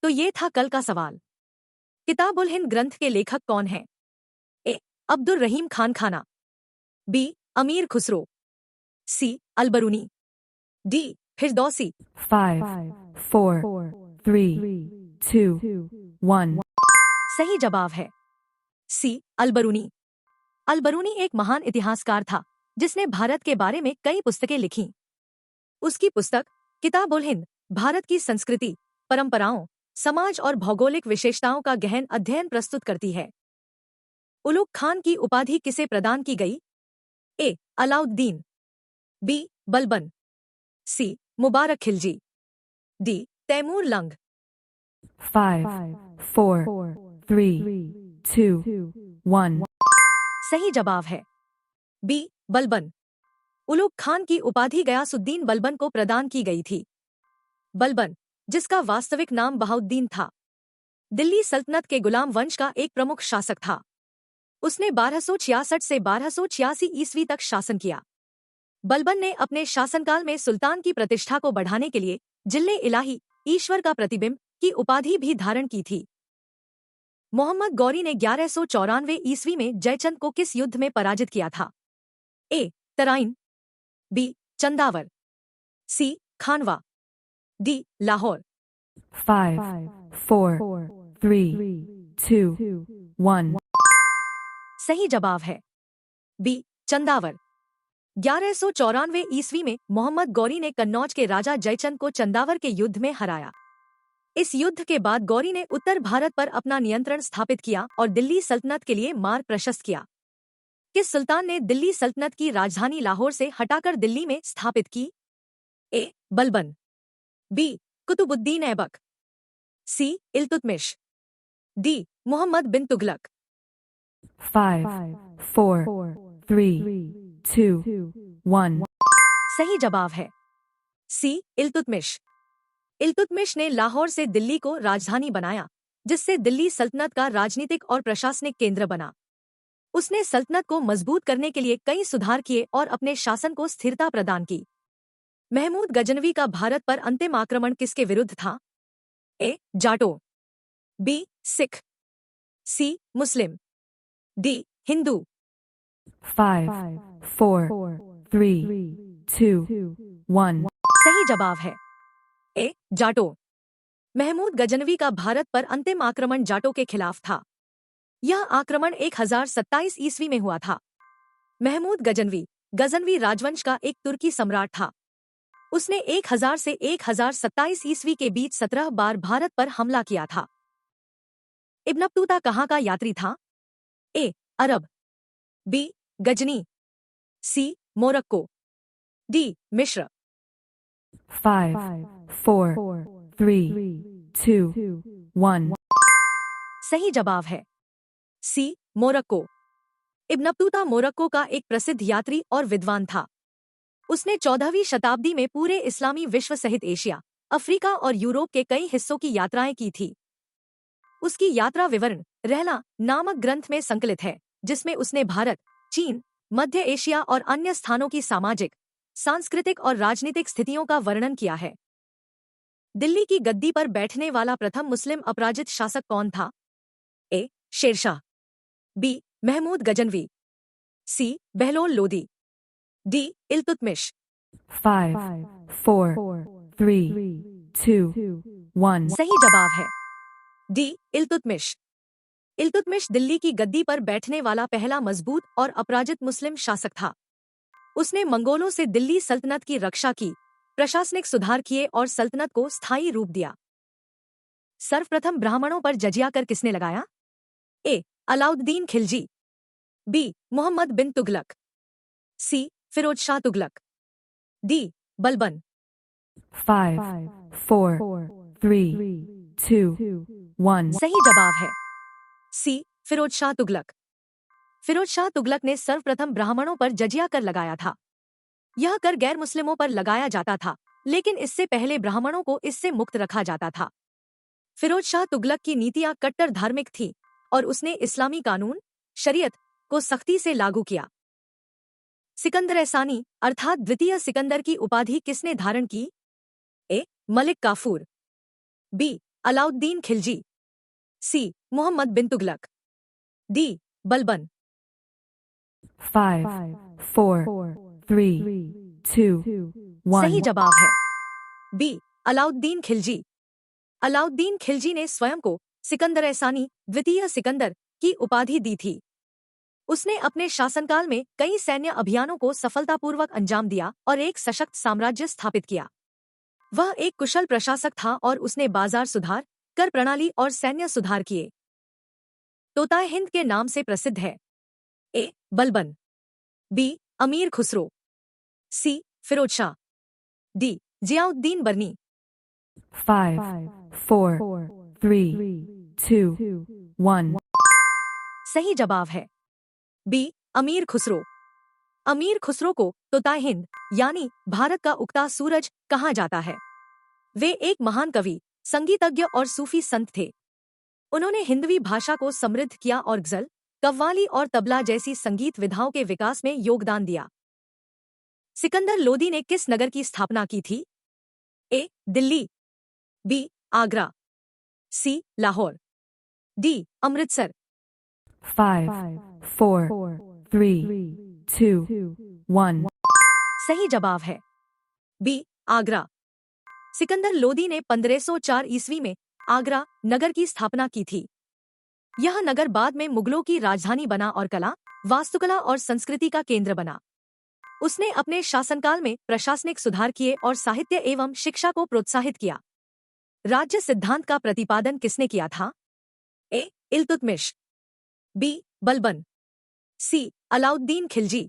तो ये था कल का सवाल। किताब उल हिंद ग्रंथ के लेखक कौन हैं? ए. अब्दुल रहीम खान खाना, बी. अमीर खुसरो, सी. अलबरूनी, डी. फिरदौसी। 5, 4, 3, 2, 1। सही जवाब है सी. अलबरूनी। अलबरूनी एक महान इतिहासकार था जिसने भारत के बारे में कई पुस्तकें लिखीं। उसकी पुस्तक किताब उल हिंद भारत की संस्कृति, परंपराओं, समाज और भौगोलिक विशेषताओं का गहन अध्ययन प्रस्तुत करती है। उलुग खान की उपाधि किसे प्रदान की गई? ए. अलाउद्दीन, बी. बलबन, सी. मुबारक खिलजी, डी. तैमूर लंग। 5, 4, 3, 2, 1। सही जवाब है बी. बलबन। उलुग खान की उपाधि गयासुद्दीन बलबन को प्रदान की गई थी। बलबन, जिसका वास्तविक नाम बहाउद्दीन था, दिल्ली सल्तनत के गुलाम वंश का एक प्रमुख शासक था। उसने 1266 से 1286 ईस्वी तक शासन किया। बलबन ने अपने शासनकाल में सुल्तान की प्रतिष्ठा को बढ़ाने के लिए जिल्ले इलाही, ईश्वर का प्रतिबिंब, की उपाधि भी धारण की थी। मोहम्मद गौरी ने 1194 ईस्वी में जयचंद को किस युद्ध में पराजित किया था? ए. तराइन, बी. चंदावर, सी. खानवा, डी. लाहौर। 5, 4, 3, 2, 1। सही जवाब है बी. चंदावर। 1194 ईस्वी में मोहम्मद गौरी ने कन्नौज के राजा जयचंद को चंदावर के युद्ध में हराया। इस युद्ध के बाद गौरी ने उत्तर भारत पर अपना नियंत्रण स्थापित किया और दिल्ली सल्तनत के लिए मार्ग प्रशस्त किया। किस सुल्तान ने दिल्ली सल्तनत की राजधानी लाहौर से हटाकर दिल्ली में स्थापित की? ए. बलबन, बी. कुतुबुद्दीन ऐबक, सी. इल्तुतमिश, डी. मोहम्मद बिन तुगलक। 5, 4, 3, 2, 1। सही जवाब है सी. इल्तुतमिश। इल्तुतमिश ने लाहौर से दिल्ली को राजधानी बनाया, जिससे दिल्ली सल्तनत का राजनीतिक और प्रशासनिक केंद्र बना। उसने सल्तनत को मजबूत करने के लिए कई सुधार किए और अपने शासन को स्थिरता प्रदान की। महमूद गजनवी का भारत पर अंतिम आक्रमण किसके विरुद्ध था? ए. जाटो, बी. सिख, सी. मुस्लिम, डी. हिंदू। 5, 4, 3, 2, 1। सही जवाब है ए. जाटो। महमूद गजनवी का भारत पर अंतिम आक्रमण जाटो के खिलाफ था। यह आक्रमण 1027 ईस्वी में हुआ था। महमूद गजनवी गजनवी राजवंश का एक तुर्की सम्राट था। उसने 1000 से 1027 ईस्वी के बीच 17 बार भारत पर हमला किया था। इब्न बतूता कहाँ का यात्री था? ए. अरब, B. Ghazni, C. Morocco, D. मिस्र। 5, 4, 3, 2, 1। सही जवाब है C. Morocco. Ibn Battuta Morocco का एक प्रसिद्ध यात्री और विद्वान था। उसने 14वीं शताब्दी में पूरे इस्लामी विश्व सहित एशिया, अफ्रीका और यूरोप के कई हिस्सों की यात्राएं की थी। उसकी यात्रा विवरण रहला नामक ग्रंथ में संकलित है, जिसमें उसने भारत, चीन, मध्य एशिया और अन्य स्थानों की सामाजिक, सांस्कृतिक और राजनीतिक स्थितियों का वर्णन किया है। दिल्ली की गद्दी पर बैठने वाला प्रथम मुस्लिम अपराजित शासक कौन था? ए. शेरशाह, बी. महमूद गजनवी, सी. बहलोल लोदी, डी. इल्तुतमिश। 5, 4, 3, 2, 1। सही जवाब है डी. इल्तुतमिश। इल्तुतमिश दिल्ली की गद्दी पर बैठने वाला पहला मजबूत और अपराजित मुस्लिम शासक था। उसने मंगोलों से दिल्ली सल्तनत की रक्षा की, प्रशासनिक सुधार किए और सल्तनत को स्थायी रूप दिया। सर्वप्रथम ब्राह्मणों पर जजिया कर किसने लगाया? ए. अलाउद्दीन खिलजी, बी. मोहम्मद बिन तुगलक, सी. फिरोज शाह तुगलक, डी. बलबन। 5, 4, 3, 2, 1। सही जवाब है सी. फिरोज शाह तुगलक। फिरोज शाह तुगलक ने सर्वप्रथम ब्राह्मणों पर जजिया कर लगाया था। यह कर गैर मुस्लिमों पर लगाया जाता था, लेकिन इससे पहले ब्राह्मणों को इससे मुक्त रखा जाता था। फिरोज शाह तुगलक की नीतियां कट्टर धार्मिक थीं और उसने इस्लामी कानून, शरीयत, को सख्ती से लागू किया। सिकंदर एसानी अर्थात द्वितीय सिकंदर की उपाधि किसने धारण की? ए. मलिक काफूर, बी. अलाउद्दीन खिलजी, सी मोहम्मद बिन तुगलक, डी बलबन। 5, 4, 3, 2, 1. सही जवाब है बी अलाउद्दीन खिलजी। अलाउद्दीन खिलजी ने स्वयं को सिकंदर-ए-सानी द्वितीय सिकंदर की उपाधि दी थी। उसने अपने शासनकाल में कई सैन्य अभियानों को सफलतापूर्वक अंजाम दिया और एक सशक्त साम्राज्य स्थापित किया। वह एक कुशल प्रशासक था और उसने बाजार सुधार, कर प्रणाली और सैन्य सुधार किए। तोताए हिंद के नाम से प्रसिद्ध है। ए बलबन, बी अमीर खुसरो, सी फिरोज शाह, डी जियाउद्दीन बर्नी। 5, 4, 3, 2, 1. सही जवाब है बी अमीर खुसरो। अमीर खुसरो को तोताए हिंद यानी भारत का उगता सूरज कहा जाता है। वे एक महान कवि, संगीतज्ञ और सूफी संत थे। उन्होंने हिंदवी भाषा को समृद्ध किया और गजल, कव्वाली और तबला जैसी संगीत विधाओं के विकास में योगदान दिया। सिकंदर लोदी ने किस नगर की स्थापना की थी? ए दिल्ली, बी आगरा, सी लाहौर, डी अमृतसर। 5, 4, 3, 2, 1. सही जवाब है बी आगरा। सिकंदर लोदी ने 1504 ईस्वी में आगरा नगर की स्थापना की थी। यह नगर बाद में मुगलों की राजधानी बना और कला, वास्तुकला और संस्कृति का केंद्र बना। उसने अपने शासनकाल में प्रशासनिक सुधार किए और साहित्य एवं शिक्षा को प्रोत्साहित किया। राज्य सिद्धांत का प्रतिपादन किसने किया था? ए इल्तुतमिश, बी बलबन, सी अलाउद्दीन खिलजी,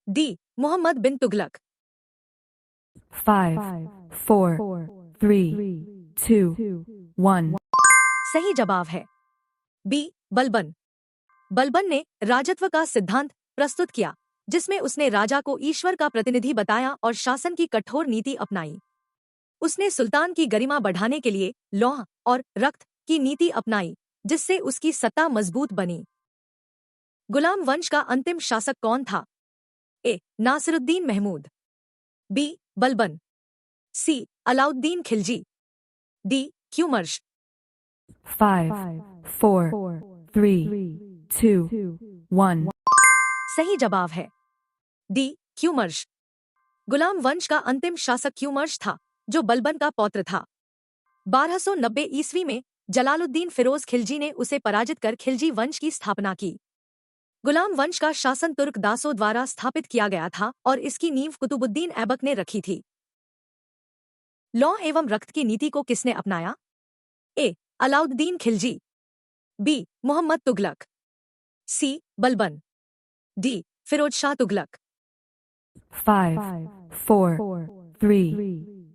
डी मोहम्मद बिन तुगलक। 5, 4, 3, 2, 1. सही जवाब है बी बलबन। बलबन ने राजत्व का सिद्धांत प्रस्तुत किया, जिसमें उसने राजा को ईश्वर का प्रतिनिधि बताया और शासन की कठोर नीति अपनाई। उसने सुल्तान की गरिमा बढ़ाने के लिए लौह और रक्त की नीति अपनाई, जिससे उसकी सत्ता मजबूत बनी। गुलाम वंश का अंतिम शासक कौन था? ए नासिरुद्दीन महमूद, बी बलबन, सी अलाउद्दीन खिलजी, डी क्यूमर्श। 5, 4, 3, 2, 1. सही जवाब है डी क्यूमर्श। गुलाम वंश का अंतिम शासक क्यूमर्श था, जो बलबन का पौत्र था। 1290 ईस्वी में जलालुद्दीन फिरोज खिलजी ने उसे पराजित कर खिलजी वंश की स्थापना की। गुलाम वंश का शासन तुर्क दासों द्वारा स्थापित किया गया था और इसकी नींव कुतुबुद्दीन ऐबक ने रखी थी। लौह एवं रक्त की नीति को किसने अपनाया? ए अलाउद्दीन खिलजी, बी मोहम्मद तुगलक, सी बलबन, डी फिरोज शाह तुगलक। 5, 4, 3,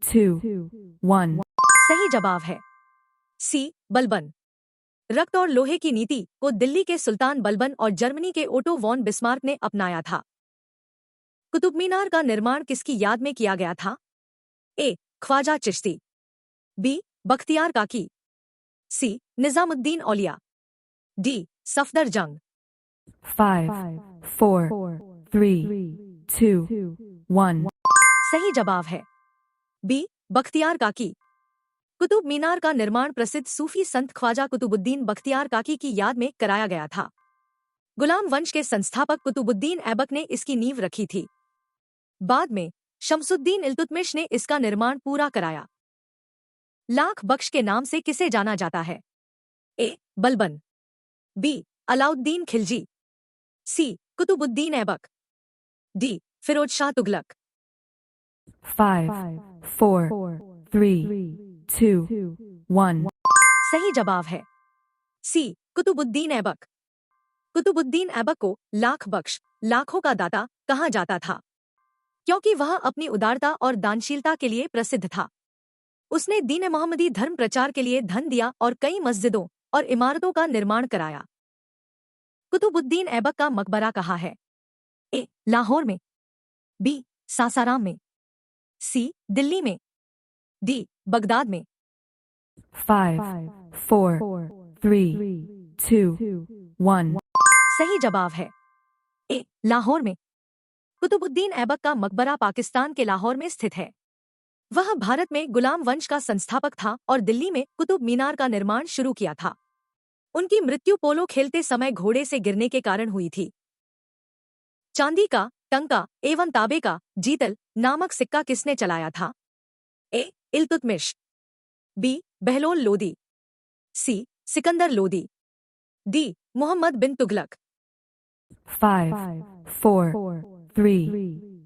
2, 1. सही जवाब है सी बलबन। रक्त और लोहे की नीति को दिल्ली के सुल्तान बलबन और जर्मनी के ओटो वॉन बिस्मार्क ने अपनाया था। कुतुब मीनार का निर्माण किसकी याद में किया गया था? ए ख्वाजा चिश्ती, बी बख्तियार काकी, सी निजामुद्दीन औलिया, डी सफदर जंग। 5, 4, 3, 2, 1. सही जवाब है बी बख्तियार काकी। कुतुब मीनार का निर्माण प्रसिद्ध सूफी संत ख्वाजा कुतुबुद्दीन बख्तियार काकी की याद में कराया गया था। गुलाम वंश के संस्थापक कुतुबुद्दीन ऐबक ने इसकी नींव रखी थी। बाद में शमसुद्दीन इल्तुतमिश ने इसका निर्माण पूरा कराया। लाख बख्श के नाम से किसे जाना जाता है? ए बलबन, बी अलाउद्दीन खिलजी, सी कुतुबुद्दीन ऐबक, डी फिरोज शाह तुगलक। 5, 4, 3, 2, 1. सही जवाब है सी कुतुबुद्दीन ऐबक। कुतुबुद्दीन ऐबक को लाख बख्श, लाखों का दाता कहा जाता था, क्योंकि वह अपनी उदारता और दानशीलता के लिए प्रसिद्ध था। उसने दीन मोहम्मदी धर्म प्रचार के लिए धन दिया और कई मस्जिदों और इमारतों का निर्माण कराया। कुतुबुद्दीन ऐबक का मकबरा कहाँ है? ए लाहौर में, बी सासाराम में, सी दिल्ली में, डी बगदाद में। 5, 4, 3, 2, 1. सही जवाब है ए लाहौर में। कुतुबुद्दीन ऐबक का मकबरा पाकिस्तान के लाहौर में स्थित है। वह भारत में गुलाम वंश का संस्थापक था और दिल्ली में कुतुब मीनार का निर्माण शुरू किया था। उनकी मृत्यु पोलो खेलते समय घोड़े से गिरने के कारण हुई थी। चांदी का, टंका एवं तांबे का जीतल नामक सिक्का किसने चलाया था? ए. इल्तुतमिश, बी. बहलोल लोदी, सी. सिकंदर लोदी, डी. मोहम्मद बिन तुगलक। 5, 4, 3,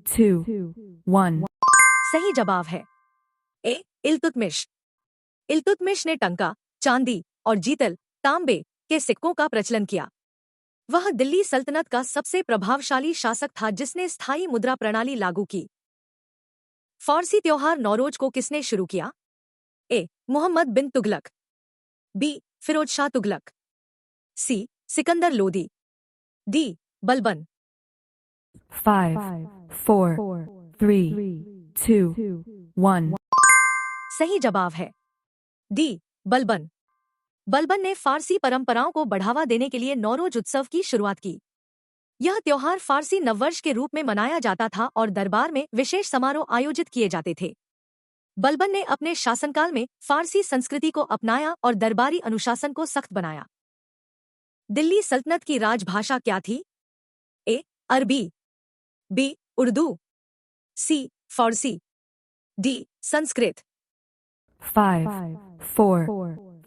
2, 1. सही जवाब है ए. इल्तुतमिश। इल्तुतमिश ने टंका, चांदी और जीतल तांबे के सिक्कों का प्रचलन किया। वह दिल्ली सल्तनत का सबसे प्रभावशाली शासक था जिसने स्थायी मुद्रा प्रणाली लागू की। फारसी त्योहार नौरोज को किसने शुरू किया? ए. मोहम्मद बिन तुगलक, बी. फिरोज शाह तुगलक, सी. सिकंदर लोदी, डी. बलबन। 5, 4, 3, 2, 1. सही जवाब है डी. बलबन। बलबन ने फारसी परंपराओं को बढ़ावा देने के लिए नौरोज उत्सव की शुरुआत की। यह त्योहार फारसी नववर्ष के रूप में मनाया जाता था और दरबार में विशेष समारोह आयोजित किए जाते थे। बलबन ने अपने शासनकाल में फारसी संस्कृति को अपनाया और दरबारी अनुशासन को सख्त बनाया। दिल्ली सल्तनत की राजभाषा क्या थी? ए. अरबी, बी. उर्दू, सी. फारसी, डी. संस्कृत। 5, 4,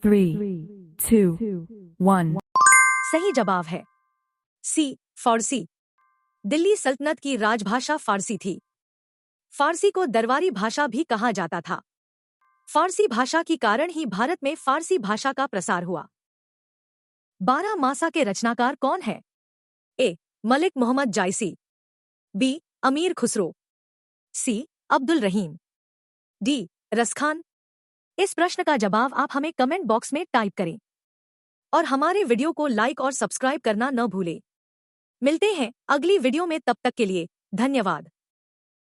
3, 2, 1. सही जवाब है सी. फारसी। दिल्ली सल्तनत की राजभाषा फारसी थी। फारसी को दरबारी भाषा भी कहा जाता था। फारसी भाषा के कारण ही भारत में फारसी भाषा का प्रसार हुआ। 12 मासा के रचनाकार कौन है? ए. मलिक मोहम्मद जायसी, बी. अमीर खुसरो, सी. अब्दुल रहीम, डी. रसखान। इस प्रश्न का जवाब आप हमें कमेंट बॉक्स में टाइप करें और हमारे वीडियो को लाइक और सब्सक्राइब करना न भूलें। मिलते हैं अगली वीडियो में, तब तक के लिए धन्यवाद।